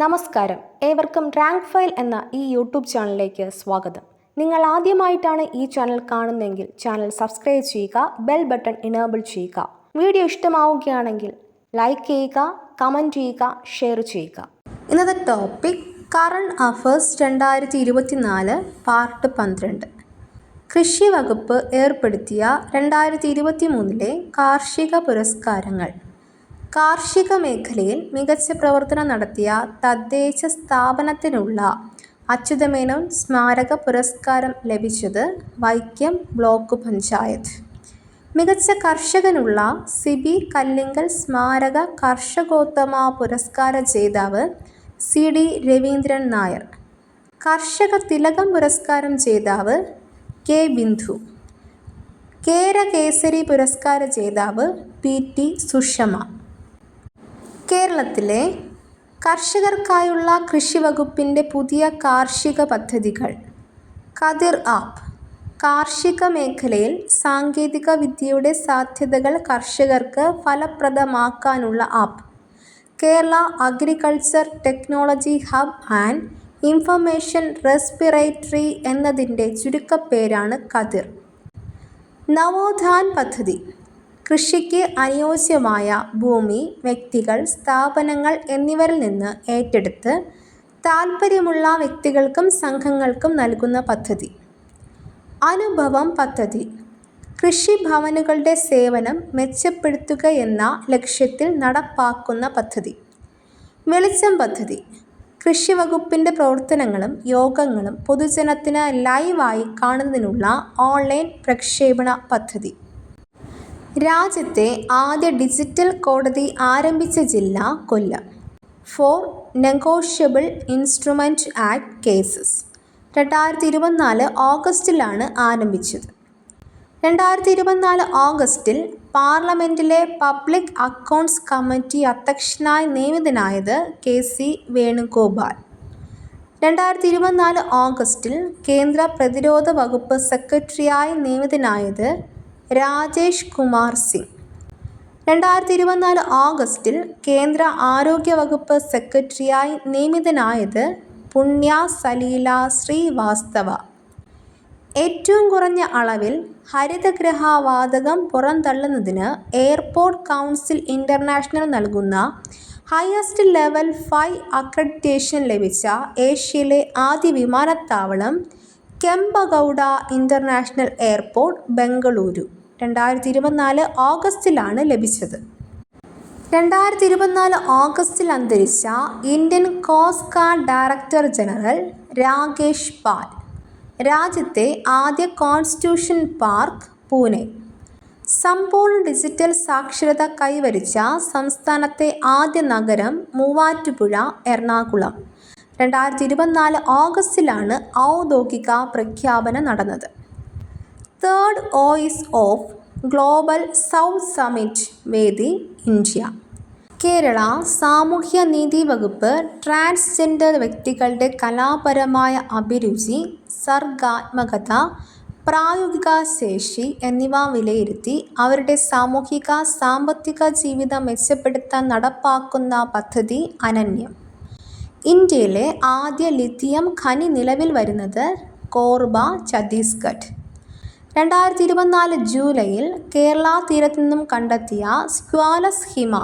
നമസ്കാരം, ഏവർക്കും rank file എന്ന ഈ യൂട്യൂബ് ചാനലിലേക്ക് സ്വാഗതം. നിങ്ങൾ ആദ്യമായിട്ടാണ് ഈ ചാനൽ കാണുന്നതെങ്കിൽ ചാനൽ സബ്സ്ക്രൈബ് ചെയ്യുക, ബെൽ ബട്ടൺ ഇനേബിൾ ചെയ്യുക. വീഡിയോ ഇഷ്ടമാവുകയാണെങ്കിൽ ലൈക്ക് ചെയ്യുക, കമൻറ്റ് ചെയ്യുക, ഷെയർ ചെയ്യുക. ഇന്നത്തെ ടോപ്പിക് കറണ്ട് അഫയേഴ്സ് 2024 പാർട്ട് 12. കൃഷി വകുപ്പ് ഏർപ്പെടുത്തിയ 2023 കാർഷിക പുരസ്കാരങ്ങൾ. കാർഷിക മേഖലയിൽ മികച്ച പ്രവർത്തനം നടത്തിയ തദ്ദേശ സ്ഥാപനത്തിനുള്ള അച്യുതമേനോൻ സ്മാരക പുരസ്കാരം ലഭിച്ചത് വൈക്കം ബ്ലോക്ക് പഞ്ചായത്ത്. മികച്ച കർഷകനുള്ള സിബി കല്ലിങ്കൽ സ്മാരക കർഷകോത്തമ പുരസ്കാര ജേതാവ് CD രവീന്ദ്രൻ നായർ. കർഷക തിലകം പുരസ്കാരം ജേതാവ് K ബിന്ദു. കേരകേസരി പുരസ്കാര ജേതാവ് PT സുഷമ. കേരളത്തിലെ കർഷകർക്കായുള്ള കൃഷി വകുപ്പിൻ്റെ പുതിയ കാർഷിക പദ്ധതികൾ. കതിർ ആപ്പ്. കാർഷിക മേഖലയിൽ സാങ്കേതിക വിദ്യയുടെ സാധ്യതകൾ കർഷകർക്ക് ഫലപ്രദമാക്കാനുള്ള app. Kerala agriculture technology hub and information respiratory എന്നതിൻ്റെ ചുരുക്കപ്പേരാണ് കതിർ. നവോത്ഥാൻ പദ്ധതി. കൃഷിക്ക് അനുയോജ്യമായ ഭൂമി വ്യക്തികൾ, സ്ഥാപനങ്ങൾ എന്നിവരിൽ നിന്ന് ഏറ്റെടുത്ത് താൽപ്പര്യമുള്ള വ്യക്തികൾക്കും സംഘങ്ങൾക്കും നൽകുന്ന പദ്ധതി. അനുഭവം പദ്ധതി. കൃഷിഭവനുകളുടെ സേവനം മെച്ചപ്പെടുത്തുകയെന്ന ലക്ഷ്യത്തിൽ നടപ്പാക്കുന്ന പദ്ധതി. വെളിച്ചം പദ്ധതി. കൃഷി വകുപ്പിൻ്റെ പ്രവർത്തനങ്ങളും യോഗങ്ങളും പൊതുജനത്തിന് ലൈവായി കാണുന്നതിനുള്ള ഓൺലൈൻ പ്രക്ഷേപണ പദ്ധതി. രാജ്യത്തെ ആദ്യ ഡിജിറ്റൽ കോടതി ആരംഭിച്ച ജില്ല Kollam. For negotiable instrument act cases 2024 ഓഗസ്റ്റിലാണ് ആരംഭിച്ചത്. 2024 ഓഗസ്റ്റിൽ പാർലമെൻറ്റിലെ പബ്ലിക് അക്കൗണ്ട്സ് കമ്മിറ്റി അധ്യക്ഷനായി നിയമിതനായത് KC വേണുഗോപാൽ. 2024 ഓഗസ്റ്റിൽ കേന്ദ്ര പ്രതിരോധ വകുപ്പ് സെക്രട്ടറിയായി നിയമിതനായത് രാജേഷ് കുമാർ സിംഗ്. 2024 ഓഗസ്റ്റിൽ കേന്ദ്ര ആരോഗ്യ വകുപ്പ് സെക്രട്ടറിയായി നിയമിതനായത് പുണ്യ സലീല ശ്രീവാസ്തവ. ഏറ്റവും കുറഞ്ഞ അളവിൽ ഹരിതഗൃഹ വാതകം പുറന്തള്ളുന്നതിന് എയർപോർട്ട് കൗൺസിൽ ഇൻ്റർനാഷണൽ നൽകുന്ന ഹയസ്റ്റ് ലെവൽ 5 അക്രഡിറ്റേഷൻ ലഭിച്ച ഏഷ്യയിലെ ആദ്യ വിമാനത്താവളം കെമ്പഗൗഡ ഇൻ്റർനാഷണൽ എയർപോർട്ട്, ബംഗളൂരു. 2024 ഓഗസ്റ്റിലാണ് ലഭിച്ചത്. 2024 ഓഗസ്റ്റിൽ അന്തരിച്ച Indian coast guard director general Rakesh പാൽ. രാജ്യത്തെ ആദ്യ കോൺസ്റ്റിറ്റ്യൂഷൻ പാർക്ക് പൂനെ. സമ്പൂർണ്ണ ഡിജിറ്റൽ സാക്ഷരത കൈവരിച്ച സംസ്ഥാനത്തെ ആദ്യ നഗരം മൂവാറ്റുപുഴ, എറണാകുളം. 2024 ഓഗസ്റ്റിലാണ് ഔദ്യോഗിക പ്രഖ്യാപനം നടന്നത്. Third voice of global south summit വേദി ഇന്ത്യ. കേരള സാമൂഹ്യനീതി വകുപ്പ് ട്രാൻസ്ജെൻഡർ വ്യക്തികളുടെ കലാപരമായ അഭിരുചി, സർഗാത്മകത, പ്രായോഗിക ശേഷി എന്നിവ വിലയിരുത്തി അവരുടെ സാമൂഹിക സാമ്പത്തിക ജീവിതം മെച്ചപ്പെടുത്താൻ നടപ്പാക്കുന്ന പദ്ധതി അനന്യം. ഇന്ത്യയിലെ ആദ്യ ലിഥിയം ഖനി നിലവിൽ വരുന്നത് കോർബ, ഛത്തീസ്ഗഡ്. 2024 ജൂലൈയിൽ കേരള തീരത്തു നിന്നും കണ്ടെത്തിയ സ്ക്വാലസ് ഹിമ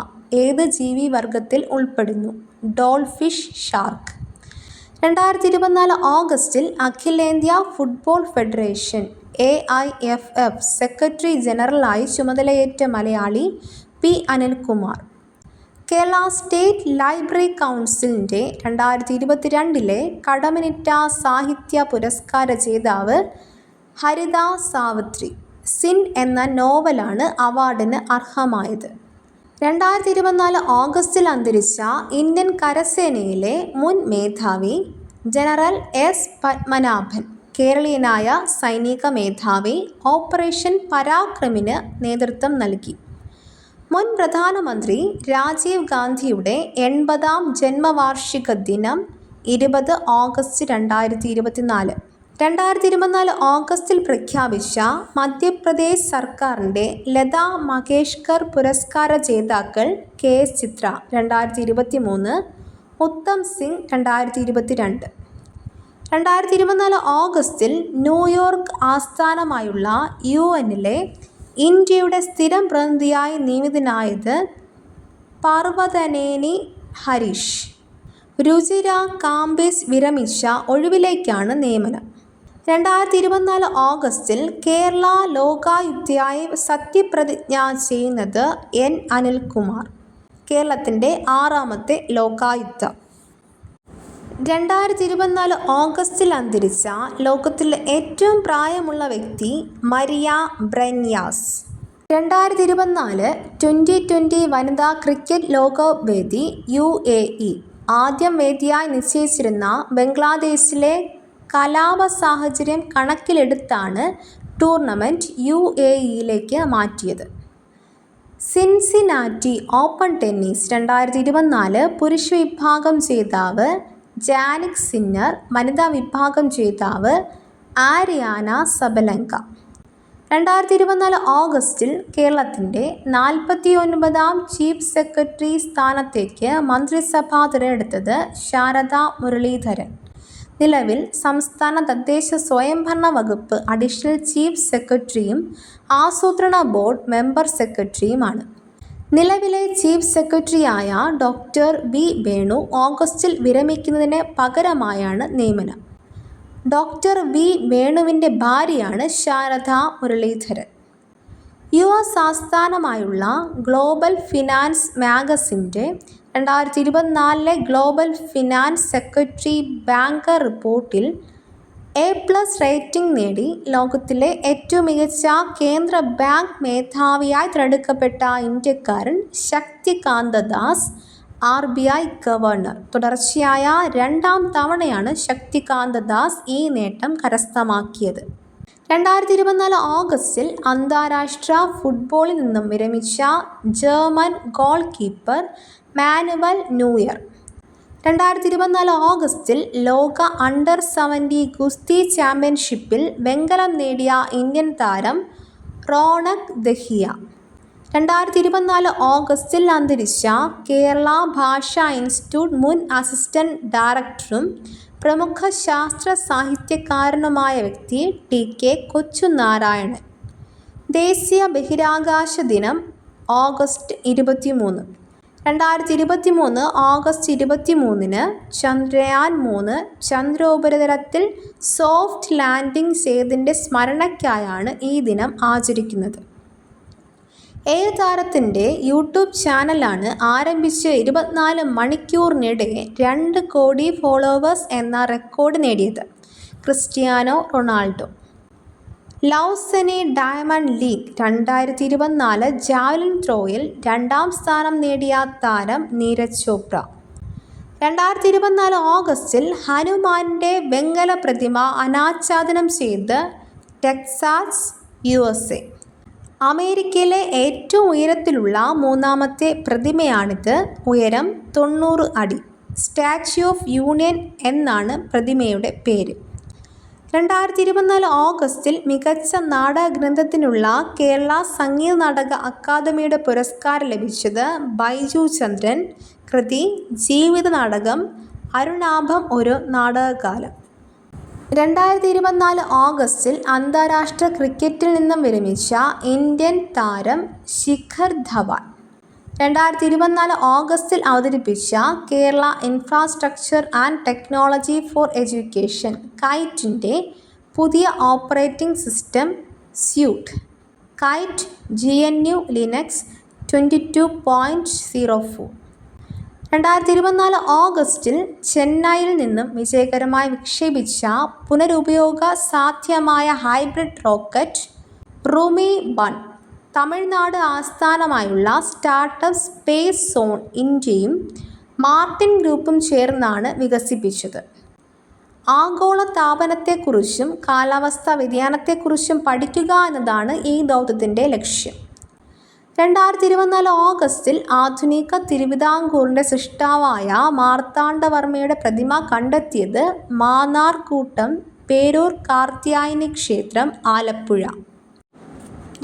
ഏത് ജീവിവർഗത്തിൽ ഉൾപ്പെടുന്നു? ഡോൾഫിഷ് ഷാർക്ക്. 2024 ഓഗസ്റ്റിൽ അഖിലേന്ത്യാ ഫുട്ബോൾ ഫെഡറേഷൻ AIFF സെക്രട്ടറി ജനറലായി ചുമതലയേറ്റ Malayali P Anilkumar. Kerala state library കൗൺസിലിൻ്റെ 2022 കടമ്മനിട്ട സാഹിത്യ പുരസ്കാര ജേതാവ് ഹരിത സാവിത്രി. സിൻ എന്ന നോവലാണ് അവാർഡിന് അർഹമായത്. 2024 ഓഗസ്റ്റിൽ അന്തരിച്ച ഇന്ത്യൻ കരസേനയിലെ മുൻ മേധാവി ജനറൽ S പത്മനാഭൻ കേരളീയനായ സൈനിക മേധാവി. ഓപ്പറേഷൻ പരാക്രമിന് നേതൃത്വം നൽകി. മുൻ പ്രധാനമന്ത്രി രാജീവ് ഗാന്ധിയുടെ 80ാം ജന്മവാർഷിക ദിനം 20 ഓഗസ്റ്റ് 2024. 2024 ഓഗസ്റ്റിൽ പ്രഖ്യാപിച്ച മധ്യപ്രദേശ് സർക്കാരിൻ്റെ ലതാ മങ്കേഷ്കർ പുരസ്കാര ജേതാക്കൾ KS ചിത്ര 2023, ഉത്തം സിംഗ് 2022. 2024 ഓഗസ്റ്റിൽ ന്യൂയോർക്ക് ആസ്ഥാനമായുള്ള UN-ലെ ഇന്ത്യയുടെ സ്ഥിരം പ്രതിനിധിയായി നിയമിതനായത് പർവതനേനി ഹരീഷ്. രുചിര കാംബിസ് വിരമിച്ച ഒഴിവിലേക്കാണ് നിയമനം. 2024 ഓഗസ്റ്റിൽ കേരള ലോകായുക്തയായി സത്യപ്രതിജ്ഞ ചെയ്യുന്നത് N. അനിൽകുമാർ, കേരളത്തിൻ്റെ 6ാമത്തെ ലോകായുക്ത. 2024 ഓഗസ്റ്റിൽ അന്തരിച്ച ലോകത്തിലെ ഏറ്റവും പ്രായമുള്ള വ്യക്തി മരിയ ബ്രെന്യാസ്. 2024 T20 വനിതാ ക്രിക്കറ്റ് ലോകകപ്പ് വേദി UAE. ആദ്യം വേദിയായി നിശ്ചയിച്ചിരുന്ന ബംഗ്ലാദേശിലെ കലാപ സാഹചര്യം കണക്കിലെടുത്താണ് ടൂർണമെൻറ്റ് UAEയിലേക്ക് മാറ്റിയത്. സിൻസിനാറ്റി ഓപ്പൺ ടെന്നീസ് 2024 പുരുഷ വിഭാഗം ജേതാവ് ജാനിക് സിന്നർ, വനിതാ വിഭാഗം ജേതാവ് ആര്യാന സബലങ്ക. 2024 ഓഗസ്റ്റിൽ കേരളത്തിൻ്റെ 49ാം ചീഫ് സെക്രട്ടറി സ്ഥാനത്തേക്ക് മന്ത്രിസഭ തിരഞ്ഞെടുത്തത് ശാരദ മുരളീധരൻ. നിലവിൽ സംസ്ഥാന തദ്ദേശ സ്വയംഭരണ വകുപ്പ് അഡീഷണൽ ചീഫ് സെക്രട്ടറിയും ആസൂത്രണ ബോർഡ് മെമ്പർ സെക്രട്ടറിയുമാണ്. നിലവിലെ ചീഫ് സെക്രട്ടറിയായ ഡോക്ടർ വി വേണു ഓഗസ്റ്റിൽ വിരമിക്കുന്നതിന് പകരമായാണ് നിയമനം. ഡോക്ടർ വി വേണുവിൻ്റെ ഭാര്യയാണ് ശാരദ മുരളീധരൻ. US ആസ്ഥാനമായുള്ള ഗ്ലോബൽ ഫിനാൻസ് മാഗസിൻ്റെ 2024 ഗ്ലോബൽ ഫിനാൻസ് സെക്രട്ടറി ബാങ്കർ റിപ്പോർട്ടിൽ A+ റേറ്റിംഗ് നേടി ലോകത്തിലെ ഏറ്റവും മികച്ച കേന്ദ്ര ബാങ്ക് മേധാവിയായി തിരഞ്ഞെടുക്കപ്പെട്ട ഇന്ത്യക്കാരൻ ശക്തികാന്ത ദാസ്, RBI ഗവർണർ. തുടർച്ചയായ 2ാം തവണയാണ് ശക്തികാന്ത ദാസ് ഈ നേട്ടം കരസ്ഥമാക്കിയത്. 2024 ഓഗസ്റ്റിൽ അന്താരാഷ്ട്ര ഫുട്ബോളിൽ നിന്നും വിരമിച്ച German goal keeper manual New Year. 2024 ഓഗസ്റ്റിൽ ലോക അണ്ടർ-17 ഗുസ്തി ചാമ്പ്യൻഷിപ്പിൽ വെങ്കലം നേടിയ ഇന്ത്യൻ താരം റോണക് ദഹിയ. 2024 ഓഗസ്റ്റിൽ അന്തരിച്ച കേരള ഭാഷാ ഇൻസ്റ്റിറ്റ്യൂട്ട് മുൻ അസിസ്റ്റന്റ് ഡയറക്ടറും പ്രമുഖ ശാസ്ത്ര സാഹിത്യകാരനുമായ വ്യക്തി TK കൊച്ചുനാരായണൻ. ദേശീയ ബഹിരാകാശ ദിനം ഓഗസ്റ്റ് 23. 2023 ഓഗസ്റ്റ് 23 ചന്ദ്രയാൻ 3 ചന്ദ്രോപരിതലത്തിൽ സോഫ്റ്റ് ലാൻഡിംഗ് ചെയ്തതിൻ്റെ സ്മരണയ്ക്കായാണ് ഈ ദിനം ആചരിക്കുന്നത്. ഏത് താരത്തിൻ്റെ യൂട്യൂബ് ചാനലാണ് ആരംഭിച്ച് 24 മണിക്കൂറിനിടെ 2 കോടി ഫോളോവേഴ്സ് എന്ന റെക്കോർഡ് നേടിയത്? Cristiano Ronaldo. Lausanne diamond league 2024 javelin ത്രോയിൽ 2ാം സ്ഥാനം നേടിയ താരം നീരജ് ചോപ്ര. 2024 ഓഗസ്റ്റിൽ ഹനുമാന്റെ വെങ്കല പ്രതിമ അനാച്ഛാദനം ചെയ്ത് ടെക്സാസ് USA. അമേരിക്കയിലെ ഏറ്റവും ഉയരത്തിലുള്ള 3ാമത്തെ പ്രതിമയാണിത്. ഉയരം 90 അടി. സ്റ്റാച്യു ഓഫ് യൂണിയൻ എന്നാണ് പ്രതിമയുടെ പേര്. 2024 ഓഗസ്റ്റിൽ മികച്ച നാടകഗ്രന്ഥത്തിനുള്ള കേരള സംഗീത നാടക അക്കാദമിയുടെ പുരസ്കാരം ലഭിച്ചത് ബൈജു ചന്ദ്രൻ. കൃതി ജീവിത നാടകം അരുണാഭം ഒരു നാടകകാലം. 2024 ഓഗസ്റ്റിൽ അന്താരാഷ്ട്ര ക്രിക്കറ്റിൽ നിന്നും വിരമിച്ച ഇന്ത്യൻ താരം ശിഖർ ധവാൻ. 2024 ഓഗസ്റ്റിൽ അവതരിപ്പിച്ച Kerala infrastructure and technology for education കൈറ്റിൻ്റെ പുതിയ operating system suite KITE GNU Linux 22.04. 2024 ഓഗസ്റ്റിൽ ചെന്നൈയിൽ നിന്നും വിജയകരമായി വിക്ഷേപിച്ച പുനരുപയോഗ സാധ്യമായ ഹൈബ്രിഡ് റോക്കറ്റ് റൂമി 1 തമിഴ്നാട് ആസ്ഥാനമായുള്ള സ്റ്റാർട്ടപ്പ് സ്പേസ് സോൺ ഇന്ത്യയും മാർട്ടിൻ ഗ്രൂപ്പും ചേർന്നാണ് വികസിപ്പിച്ചത്. ആഗോള താപനത്തെക്കുറിച്ചും കാലാവസ്ഥാ വ്യതിയാനത്തെക്കുറിച്ചും പഠിക്കുക എന്നതാണ് ഈ ദൗത്യത്തിൻ്റെ ലക്ഷ്യം. 2024 ഓഗസ്റ്റിൽ ആധുനിക തിരുവിതാംകൂറിൻ്റെ സൃഷ്ടാവായ മാർത്താണ്ഡവർമ്മയുടെ പ്രതിമ കണ്ടെത്തിയത് മാന്നാർ കൂട്ടം പേരൂർ കാർത്യായനി ക്ഷേത്രം, ആലപ്പുഴ.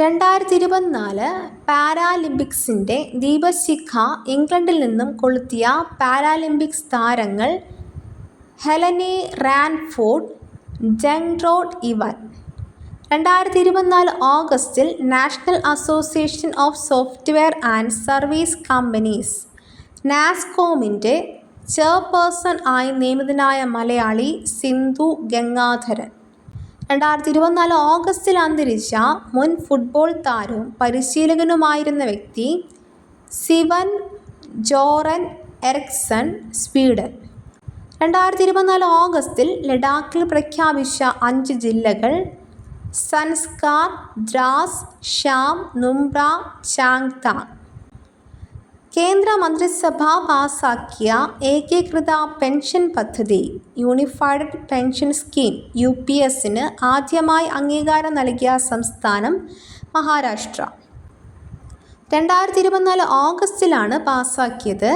2024 പാരാലിമ്പിക്സിൻ്റെ ദീപശിഖ ഇംഗ്ലണ്ടിൽ നിന്നും കൊളുത്തിയ പാരാലിമ്പിക്സ് താരങ്ങൾ ഹെലനി റാൻഫോർഡ്, ജംഗ്റോഡ് ഇവാൻ. 2024 ഓഗസ്റ്റിൽ national association of software and service companies നാസ്കോമിൻ്റെ ചെയർപേഴ്സൺ ആയി നിയമിതനായ മലയാളി സിന്ധു ഗംഗാധരൻ. 2024 ഓഗസ്റ്റിൽ അന്തരിച്ച മുൻ ഫുട്ബോൾ താരവും പരിശീലകനുമായിരുന്ന വ്യക്തി സിവൻ ജോറൻ എറിക്സൺ, സ്വീഡൻ. 2024 ഓഗസ്റ്റിൽ ലഡാക്കിൽ പ്രഖ്യാപിച്ച 5 ജില്ലകൾ സൻസ്കാർ, ദ്രാസ്, ഷാം, നുംബ്ര, ചാങ്താങ്. കേന്ദ്ര മന്ത്രിസഭ പാസാക്കിയ ഏകീകൃത പെൻഷൻ പദ്ധതി യൂണിഫൈഡ് പെൻഷൻ സ്കീം UPSന് ആദ്യമായി അംഗീകാരം നൽകിയ സംസ്ഥാനം മഹാരാഷ്ട്ര. 2024 ഓഗസ്റ്റിലാണ് പാസാക്കിയത്.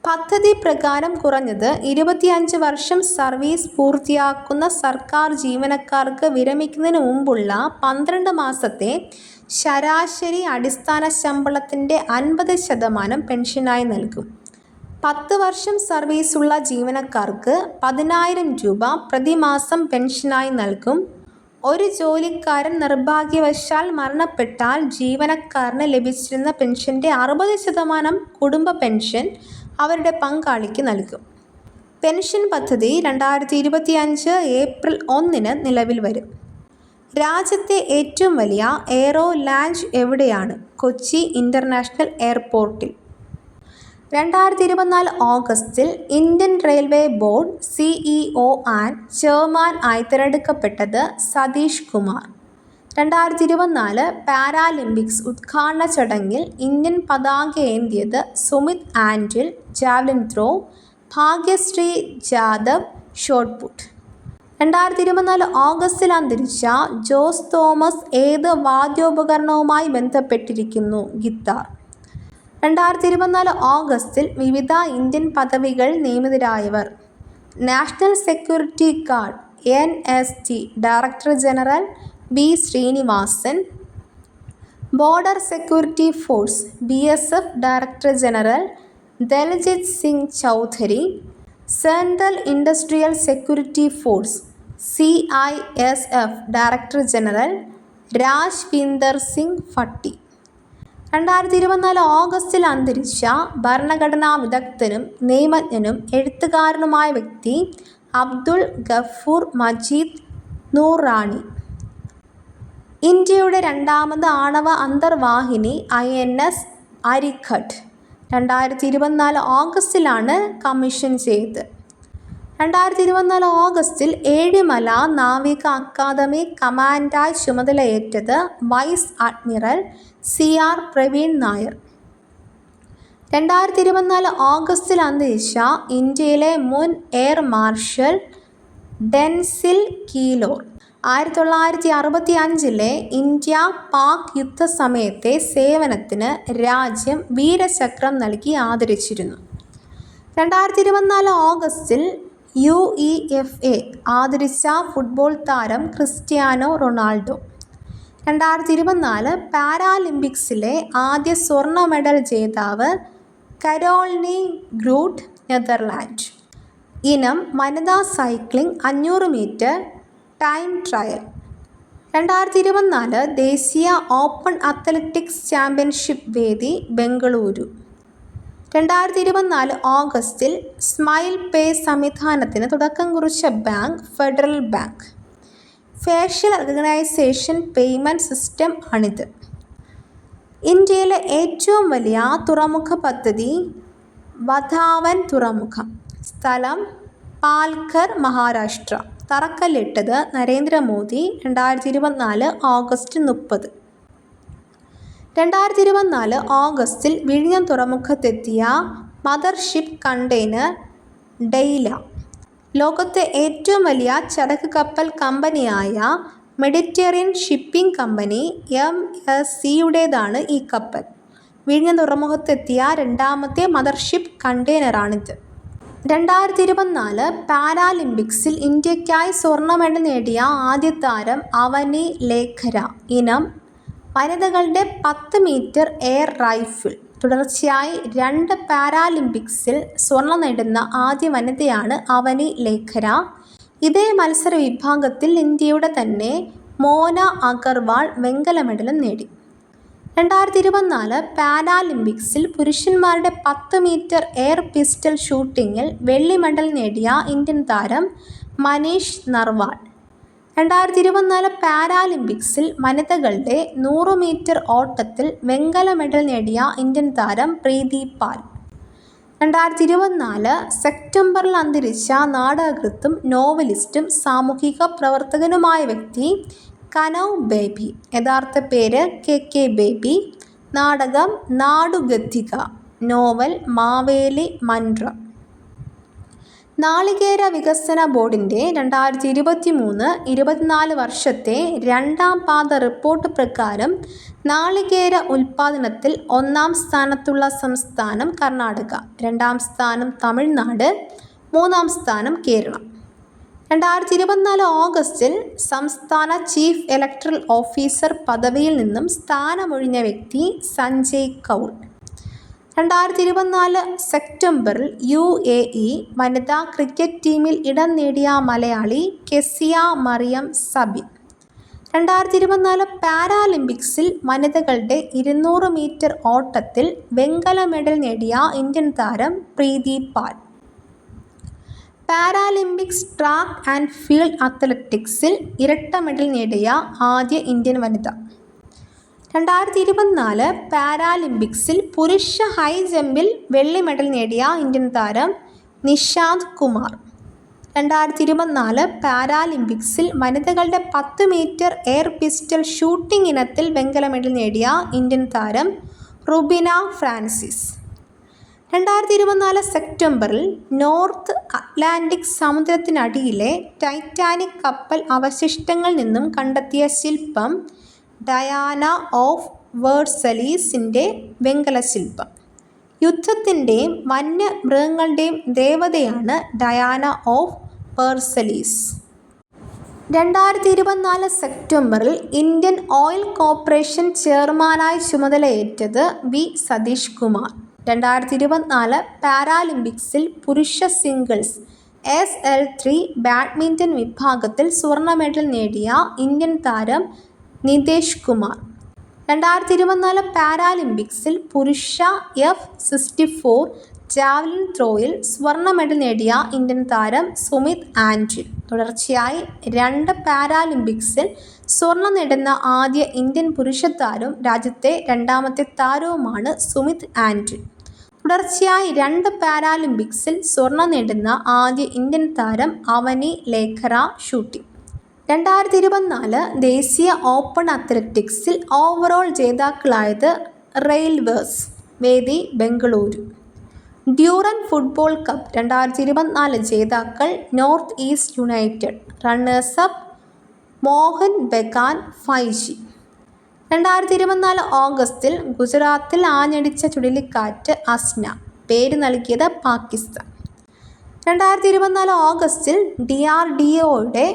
പദ്ധതി പ്രകാരം കുറഞ്ഞത് 25 വർഷം സർവീസ് പൂർത്തിയാക്കുന്ന സർക്കാർ ജീവനക്കാർക്ക് വിരമിക്കുന്നതിന് മുമ്പുള്ള 12 മാസത്തെ ശരാശരി അടിസ്ഥാന ശമ്പളത്തിൻ്റെ 50% പെൻഷനായി നൽകും. 10 വർഷം സർവീസുള്ള ജീവനക്കാർക്ക് 10,000 രൂപ പ്രതിമാസം പെൻഷനായി നൽകും. ഒരു ജോലിക്കാരൻ നിർഭാഗ്യവശാൽ മരണപ്പെട്ടാൽ ജീവനക്കാരന് ലഭിച്ചിരുന്ന പെൻഷൻ്റെ 60% കുടുംബ പെൻഷൻ അവരുടെ പങ്കാളിക്ക് നൽകും. പെൻഷൻ പദ്ധതി 2025 ഏപ്രിൽ 1 നിലവിൽ വരും. രാജ്യത്തെ ഏറ്റവും വലിയ എയ്റോ ലോഞ്ച് എവിടെയാണ്? കൊച്ചി ഇൻ്റർനാഷണൽ എയർപോർട്ടിൽ. 2024 ഓഗസ്റ്റിൽ Indian railway board CEO and chairman ആയി തിരഞ്ഞെടുക്കപ്പെട്ടത് സതീഷ് കുമാർ. 2024 പാരാലിമ്പിക്സ് ഉദ്ഘാടന ചടങ്ങിൽ ഇന്ത്യൻ പതാകയേന്തിയത് Sumit Antil, javelin throw, Bhagyashree Jadhav, shot put. 2024 ഓഗസ്റ്റിൽ അന്തരിച്ച ജോസ് തോമസ് ഏത് വാദ്യോപകരണവുമായി ബന്ധപ്പെട്ടിരിക്കുന്നു? ഗിത്താർ. 2024 ഓഗസ്റ്റിൽ വിവിധ ഇന്ത്യൻ പദവികൾ നിയമിതരായവർ: national security guard NSG director general B. Srinivasan, border security force BSF director general Daljit Singh Chaudhary, central industrial security force CISF director general Rajwinder Singh Bhatti. 2024 ഓഗസ്റ്റിൽ അന്തരിച്ച ഭരണഘടനാ വിദഗ്ധനും നിയമജ്ഞനും എഴുത്തുകാരനുമായ വ്യക്തി അബ്ദുൾ ഗഫൂർ മജീദ് നൂറാനി. ഇന്ത്യയുടെ രണ്ടാമത് ആണവ അന്തർവാഹിനി INS അരിഘട്ട് 2024 ഓഗസ്റ്റിലാണ് കമ്മീഷൻ ചെയ്തത്. 2024 ഓഗസ്റ്റിൽ ഏഴിമല നാവിക അക്കാദമി കമാൻഡായി ചുമതലയേറ്റത് vice admiral CR Praveen Nair. 2024 ഓഗസ്റ്റിൽ അന്തരിച്ച ഇന്ത്യയിലെ മുൻ air marshal Denzil Keelor. 1965 India Pak യുദ്ധസമയത്തെ സേവനത്തിന് രാജ്യം വീരചക്രം നൽകി ആദരിച്ചിരുന്നു. 2024 ഓഗസ്റ്റിൽ UEFA ആദരിച്ച ഫുട്ബോൾ താരം ക്രിസ്ത്യാനോ റൊണാൾഡോ. 2024 പാരാലിമ്പിക്സിലെ ആദ്യ സ്വർണ്ണ മെഡൽ ജേതാവ് കരോളിനി ഗ്രൂട്ട്, നെതർലാൻഡ്. ഇനം വനിതാ സൈക്ലിംഗ് 500 മീറ്റർ ടൈം ട്രയൽ. 2024 ദേശീയ ഓപ്പൺ അത്ലറ്റിക്സ് ചാമ്പ്യൻഷിപ്പ് വേദി ബംഗളൂരു. 2024 ഓഗസ്റ്റിൽ സ്മൈൽ പേ സംവിധാനത്തിന് തുടക്കം കുറിച്ച bank federal bank. Facial recognition payment system ആണിത്. ഇന്ത്യയിലെ ഏറ്റവും വലിയ തുറമുഖ പദ്ധതി വധാവൻ തുറമുഖം. സ്ഥലം പാൽഘർ, മഹാരാഷ്ട്ര. തറക്കല്ലിട്ടത് നരേന്ദ്രമോദി. 2024 ഓഗസ്റ്റ് 30. 2024 ഓഗസ്റ്റിൽ വിഴിഞ്ഞം തുറമുഖത്തെത്തിയ മദർഷിപ്പ് കണ്ടെയ്നർ ഡെയ്ല. ലോകത്തെ ഏറ്റവും വലിയ ചരക്ക് കപ്പൽ കമ്പനിയായ മെഡിറ്ററേനിയൻ ഷിപ്പിംഗ് കമ്പനി MSCയുടേതാണ് ഈ കപ്പൽ. വിഴിഞ്ഞം തുറമുഖത്തെത്തിയ രണ്ടാമത്തെ മദർഷിപ്പ് കണ്ടെയ്നറാണിത്. 2024 പാരാലിമ്പിക്സിൽ ഇന്ത്യയ്ക്കായി സ്വർണ്ണ മെഡൽ നേടിയ ആദ്യ താരം അവനി ലേഖര. ഇനം വനിതകളുടെ 10 മീറ്റർ എയർ റൈഫിൾ തുടർച്ചയായി 2 പാരാലിമ്പിക്സിൽ സ്വർണം നേടുന്ന ആദ്യ വനിതയാണ് അവനി ലേഖര. ഇതേ മത്സര വിഭാഗത്തിൽ ഇന്ത്യയുടെ തന്നെ മോന അഗർവാൾ വെങ്കല മെഡലും നേടി. 2024 പാരാലിമ്പിക്സിൽ പുരുഷന്മാരുടെ 10 മീറ്റർ എയർ പിസ്റ്റൾ ഷൂട്ടിങ്ങിൽ വെള്ളി മെഡൽ നേടിയ ഇന്ത്യൻ താരം മനീഷ് നർവാൾ. 2024 പാരാലിമ്പിക്സിൽ വനിതകളുടെ 100 മീറ്റർ ഓട്ടത്തിൽ വെങ്കല മെഡൽ നേടിയ ഇന്ത്യൻ താരം പ്രീതി പാൽ. 2024 സെപ്റ്റംബറിൽ അന്തരിച്ച നാടകകൃത്തും നോവലിസ്റ്റും സാമൂഹിക പ്രവർത്തകനുമായ വ്യക്തി കനൗ ബേബി. യഥാർത്ഥ പേര് കെ ബേബി. നാടകം നാടുഗദ്ദിക. നോവൽ മാവേലി മൻറം. നാളികേര വികസന ബോർഡിൻ്റെ 2023-24 വർഷത്തെ 2ാം പാദ റിപ്പോർട്ട് പ്രകാരം നാളികേര ഉൽപ്പാദനത്തിൽ 1ാം സ്ഥാനത്തുള്ള സംസ്ഥാനം കർണാടക, 2ാം സ്ഥാനം തമിഴ്നാട്, 3ാം സ്ഥാനം കേരളം. 2024 ഓഗസ്റ്റിൽ സംസ്ഥാന ചീഫ് ഇലക്ടറൽ ഓഫീസർ പദവിയിൽ നിന്നും സ്ഥാനമൊഴിഞ്ഞ വ്യക്തി സഞ്ജയ് കൗൾ. 2024 സെപ്റ്റംബറിൽ UAE വനിതാ ക്രിക്കറ്റ് ടീമിൽ ഇടം നേടിയ മലയാളി കെസിയ മറിയം സബിൻ. 2024 പാരാലിമ്പിക്സിൽ വനിതകളുടെ 200 മീറ്റർ ഓട്ടത്തിൽ വെങ്കല മെഡൽ നേടിയ ഇന്ത്യൻ താരം പ്രീതി പാൽ. പാരാലിമ്പിക്സ് ട്രാക്ക് ആൻഡ് ഫീൽഡ് അത്ലറ്റിക്സിൽ ഇരട്ട മെഡൽ നേടിയ ആദ്യ ഇന്ത്യൻ വനിത. 2024 പാരാലിമ്പിക്സിൽ പുരുഷ ഹൈ ജമ്പിൽ വെള്ളി മെഡൽ നേടിയ ഇന്ത്യൻ താരം നിഷാന്ത് കുമാർ. 2024 പാരാലിമ്പിക്സിൽ വനിതകളുടെ 10 മീറ്റർ എയർ പിസ്റ്റൾ ഷൂട്ടിംഗ് ഇനത്തിൽ വെങ്കല മെഡൽ നേടിയ ഇന്ത്യൻ താരം റുബിന ഫ്രാൻസിസ്. 2024 സെപ്റ്റംബറിൽ നോർത്ത് അറ്റ്ലാന്റിക് സമുദ്രത്തിനടിയിലെ ടൈറ്റാനിക് കപ്പൽ അവശിഷ്ടങ്ങളിൽ നിന്നും കണ്ടെത്തിയ ശില്പം ഡയാന ഓഫ് വേഴ്സലീസിൻ്റെ വെങ്കല ശില്പം. യുദ്ധത്തിൻ്റെയും വന്യമൃഗങ്ങളുടെയും ദേവതയാണ് ഡയാന ഓഫ് വേഴ്സലീസ്. 2024 സെപ്റ്റംബറിൽ ഇന്ത്യൻ ഓയിൽ കോർപ്പറേഷൻ ചെയർമാനായി ചുമതലയേറ്റത് വി സതീഷ് കുമാർ. 2024 പാരാലിമ്പിക്സിൽ പുരുഷ സിംഗിൾസ് SL3 ബാഡ്മിൻ്റൺ വിഭാഗത്തിൽ സ്വർണ്ണ മെഡൽ നേടിയ ഇന്ത്യൻ താരം നിതേഷ് കുമാർ. 2024 പാരാലിമ്പിക്സിൽ പുരുഷ F64 ജാവലിൻ ത്രോയിൽ സ്വർണ്ണ മെഡൽ നേടിയ ഇന്ത്യൻ താരം സുമിത് ആൻഡ്രിൽ. തുടർച്ചയായി 2 പാരാലിമ്പിക്സിൽ സ്വർണം നേടുന്ന ആദ്യ ഇന്ത്യൻ പുരുഷ താരവും രാജ്യത്തെ 2ാമത്തെ താരവുമാണ് സുമിത് ആൻഡ്രിൽ. തുടർച്ചയായി 2 പാരാലിമ്പിക്സിൽ സ്വർണം നേടുന്ന ആദ്യ ഇന്ത്യൻ താരം അവനി ലേഖര ഷൂട്ടിംഗ്. 2024 ദേശീയ ഓപ്പൺ അത്ലറ്റിക്സിൽ ഓവറോൾ ജേതാക്കളായത് റെയിൽവേസ്. വേദി ബംഗളൂരു. ഡ്യൂറൻ ഫുട്ബോൾ കപ്പ് 2024 ജേതാക്കൾ north east united. Runners up Mohun Bagan ഫൈജി. 2024 ഓഗസ്റ്റിൽ ഗുജറാത്തിൽ ആഞ്ഞടിച്ച ചുഴലിക്കാറ്റ് അസ്ന. പേര് നൽകിയത് പാകിസ്ഥാൻ. 2024 ഓഗസ്റ്റിൽ DRDOയുടെ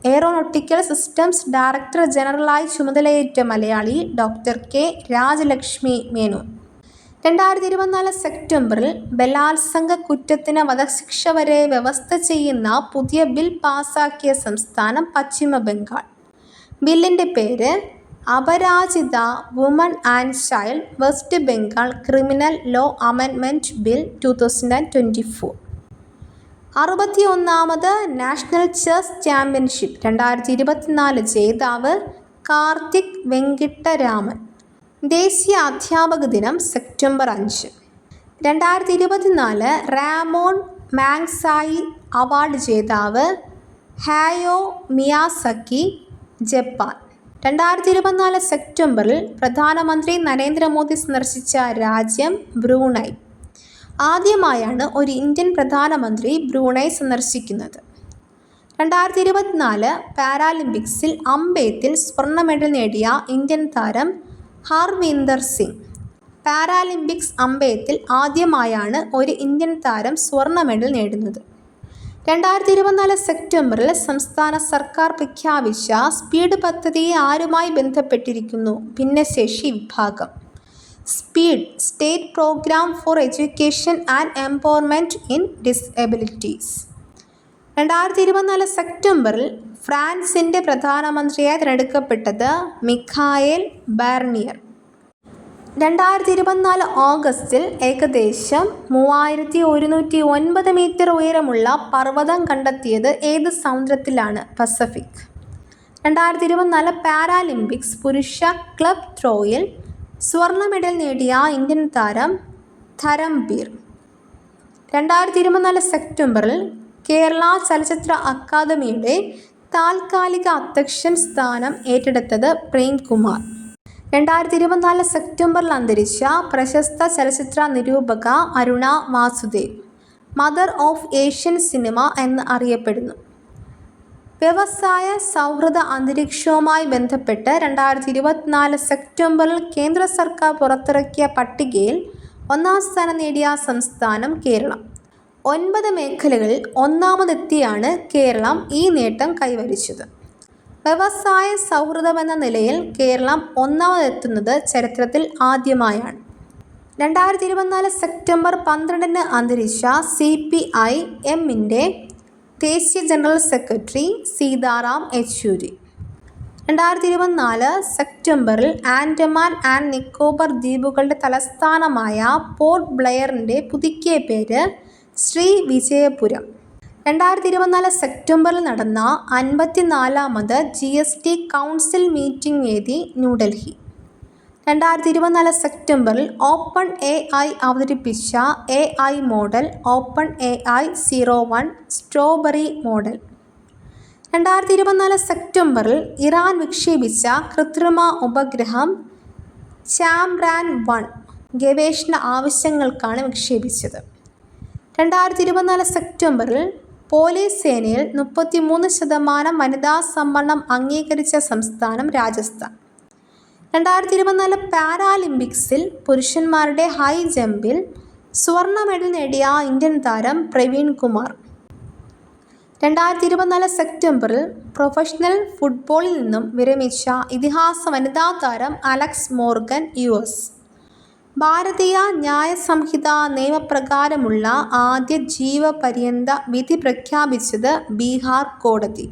എയറോനോട്ടിക്കൽ സിസ്റ്റംസ് ഡയറക്ടർ ജനറലായി ചുമതലയേറ്റ മലയാളി ഡോക്ടർ K രാജലക്ഷ്മി മേനോൻ. 2024 സെപ്റ്റംബറിൽ ബലാത്സംഗ കുറ്റത്തിന് വധശിക്ഷ വരെ വ്യവസ്ഥ ചെയ്യുന്ന പുതിയ ബിൽ പാസാക്കിയ സംസ്ഥാനം പശ്ചിമ ബംഗാൾ. ബില്ലിൻ്റെ പേര് Aparajita woman and child west Bengal criminal law amendment bill 2024. 61ാമത് നാഷണൽ ചെസ് ചാമ്പ്യൻഷിപ്പ് 2024 ജേതാവ് കാർത്തിക് വെങ്കിട്ടരാമൻ. ദേശീയ അധ്യാപക ദിനം സെപ്റ്റംബർ 5. 2024 റാമോൺ മാങ്സായി അവാർഡ് ജേതാവ് ഹായോ മിയാസക്കി, ജപ്പാൻ. 2024 സെപ്റ്റംബറിൽ പ്രധാനമന്ത്രി നരേന്ദ്രമോദി സന്ദർശിച്ച രാജ്യം ബ്രൂണൈ. ആദ്യമായാണ് ഒരു ഇന്ത്യൻ പ്രധാനമന്ത്രി ബ്രൂണൈ സന്ദർശിക്കുന്നത്. 2024 പാരാലിമ്പിക്സിൽ അമ്പെയ്ത്തിൽ സ്വർണ്ണ മെഡൽ നേടിയ ഇന്ത്യൻ താരം ഹർവീന്ദർ സിംഗ്. പാരാലിമ്പിക്സ് അമ്പെയ്ത്തിൽ ആദ്യമായാണ് ഒരു ഇന്ത്യൻ താരം സ്വർണ്ണ മെഡൽ നേടുന്നത്. 2024 സെപ്റ്റംബറിൽ സംസ്ഥാന സർക്കാർ പ്രഖ്യാപിച്ച സ്പീഡ് പദ്ധതി ആരുമായി ബന്ധപ്പെട്ടിരിക്കുന്നു? ഭിന്നശേഷി വിഭാഗം. Speed state programme for education and empowerment in disabilities. 2024 സെപ്റ്റംബറിൽ ഫ്രാൻസിൻ്റെ പ്രധാനമന്ത്രിയായി തിരഞ്ഞെടുക്കപ്പെട്ടത് മിഖായേൽ ബാർണിയർ. 2024 ഓഗസ്റ്റിൽ ഏകദേശം 3109 മീറ്റർ ഉയരമുള്ള പർവ്വതം കണ്ടെത്തിയത് ഏത് സമുദ്രത്തിലാണ്? പസഫിക്. 2024 പാരാലിമ്പിക്സ് പുരുഷ ക്ലബ് ത്രോയിൽ സ്വർണ്ണ മെഡൽ നേടിയ ഇന്ത്യൻ താരം ധരംബീർ. 2024 സെപ്റ്റംബറിൽ കേരള ചലച്ചിത്ര അക്കാദമിയുടെ താൽക്കാലിക അധ്യക്ഷൻ സ്ഥാനം ഏറ്റെടുത്തത് പ്രേംകുമാർ. 2024 സെപ്റ്റംബറിൽ അന്തരിച്ച പ്രശസ്ത ചലച്ചിത്ര നിരൂപക Aruna Vasudev mother of Asian cinema എന്ന് അറിയപ്പെടുന്നു. വ്യവസായ സൗഹൃദ അന്തരീക്ഷവുമായി ബന്ധപ്പെട്ട് 2024 സെപ്റ്റംബറിൽ കേന്ദ്ര സർക്കാർ പുറത്തിറക്കിയ പട്ടികയിൽ 1-ാം സ്ഥാനം നേടിയ സംസ്ഥാനം കേരളം. 9 മേഖലകളിൽ ഒന്നാമതെത്തിയാണ് കേരളം ഈ നേട്ടം കൈവരിച്ചത്. വ്യവസായ സൗഹൃദമെന്ന നിലയിൽ കേരളം ഒന്നാമതെത്തുന്നത് ചരിത്രത്തിൽ ആദ്യമായാണ്. 2024 സെപ്റ്റംബർ 12 അന്തരിച്ച CPI എമ്മിൻ്റെ ദേശീയ ജനറൽ സെക്രട്ടറി സീതാറാം യെച്ചൂരി. 2024 സെപ്റ്റംബറിൽ ആൻഡമാൻ ആൻഡ് നിക്കോബാർ ദ്വീപുകളുടെ തലസ്ഥാനമായ പോർട്ട് ബ്ലെയറിൻ്റെ പുതുക്കിയ പേര് ശ്രീ വിജയപുരം. 2024 സെപ്റ്റംബറിൽ നടന്ന 54ാമത് GST കൗൺസിൽ മീറ്റിംഗ് വേദി ന്യൂഡൽഹി. 2024 സെപ്റ്റംബറിൽ ഓപ്പൺ AI അവതരിപ്പിച്ച AI model open AI 01 strawberry model. 2024 സെപ്റ്റംബറിൽ ഇറാൻ വിക്ഷേപിച്ച കൃത്രിമ ഉപഗ്രഹം ചാന്ദ്രയാൻ-1 ഗവേഷണ ആവശ്യങ്ങൾക്കാണ് വിക്ഷേപിച്ചത്. 2024 സെപ്റ്റംബറിൽ പോലീസ് സേനയിൽ 33% വനിതാ സംവരണം അംഗീകരിച്ച സംസ്ഥാനം രാജസ്ഥാൻ. 2024 പാരാലിമ്പിക്സിൽ പുരുഷന്മാരുടെ ഹൈ ജമ്പിൽ സ്വർണ്ണ മെഡൽ നേടിയ ഇന്ത്യൻ താരം പ്രവീൺ കുമാർ. 2024 സെപ്റ്റംബറിൽ പ്രൊഫഷണൽ ഫുട്ബോളിൽ നിന്നും വിരമിച്ച ഇതിഹാസ വനിതാ താരം അലക്സ് മോർഗൻ US. ഭാരതീയ ന്യായ സംഹിത നിയമപ്രകാരമുള്ള ആദ്യ ജീവപര്യന്ത വിധി പ്രഖ്യാപിച്ചത് ബീഹാർ കോടതി.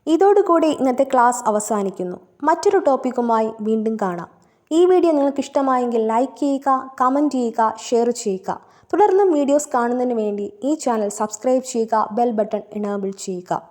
ഇതോടുകൂടി ഇന്നത്തെ ക്ലാസ് അവസാനിക്കുന്നു. മറ്റൊരു ടോപ്പിക്കുമായി വീണ്ടും കാണാം. ഈ വീഡിയോ നിങ്ങൾക്ക് ഇഷ്ടമായെങ്കിൽ ലൈക്ക് ചെയ്യുക, കമൻറ്റ് ചെയ്യുക, ഷെയർ ചെയ്യുക. തുടർന്നും വീഡിയോസ് കാണുന്നതിന് വേണ്ടി ഈ ചാനൽ സബ്സ്ക്രൈബ് ചെയ്യുക, ബെൽ ബട്ടൺ എനേബിൾ ചെയ്യുക.